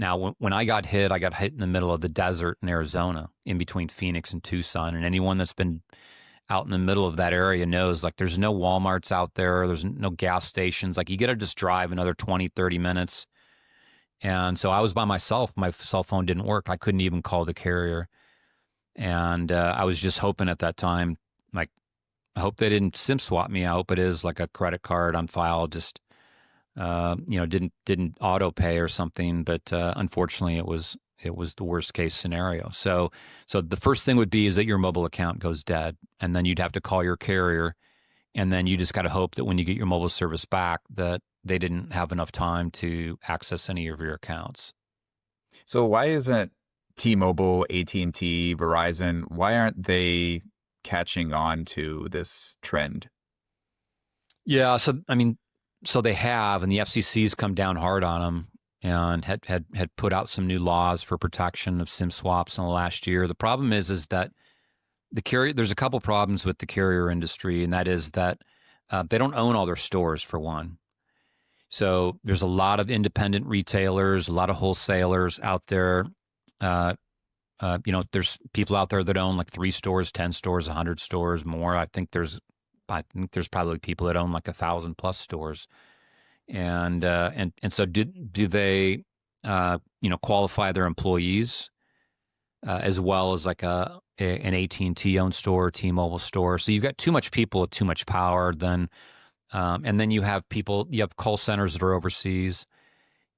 Now, when I got hit in the middle of the desert in Arizona, in between Phoenix and Tucson. And anyone that's been out in the middle of that area knows, like, there's no Walmarts out there. There's no gas stations. Like, you got to just drive another 20, 30 minutes. And so I was by myself. My cell phone didn't work. I couldn't even call the carrier. And I was just hoping at that time, like, I hope they didn't SIM swap me. I hope it is like a credit card on file, just didn't auto pay or something. But unfortunately, it was the worst case scenario. So the first thing would be is that your mobile account goes dead, and then you'd have to call your carrier, and then you just got to hope that when you get your mobile service back, that they didn't have enough time to access any of your accounts. So why isn't T-Mobile, AT&T, Verizon, why aren't they catching on to this trend? Yeah, so they have, and the FCC's come down hard on them and had put out some new laws for protection of SIM swaps in the last year. The problem is that there's a couple problems with the carrier industry, and that is that they don't own all their stores, for one. So there's a lot of independent retailers, a lot of wholesalers out there. There's people out there that own like 3 stores, 10 stores, 100 stores, more. I think there's probably people that own like 1,000 plus stores. And so do they qualify their employees as well as like an AT&T owned store, T-Mobile store? So you've got too much people with too much power. And then you have call centers that are overseas,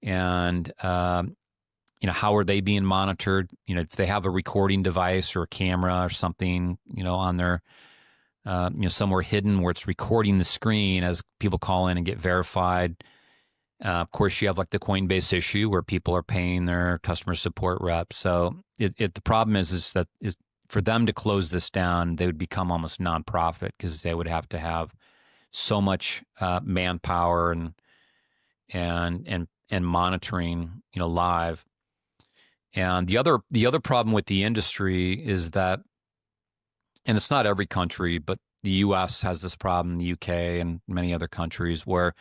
and how are they being monitored? If they have a recording device or a camera or something, on their somewhere hidden where it's recording the screen as people call in and get verified. Of course, you have like the Coinbase issue where people are paying their customer support reps. So the problem is that for them to close this down, they would become almost nonprofit, because they would have to have so much manpower and monitoring, live. And the other problem with the industry is that, and it's not every country, but the U.S. has this problem, the U.K. and many other countries, where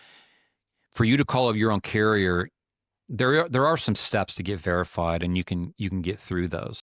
for you to call up your own carrier, there are some steps to get verified, and you can get through those.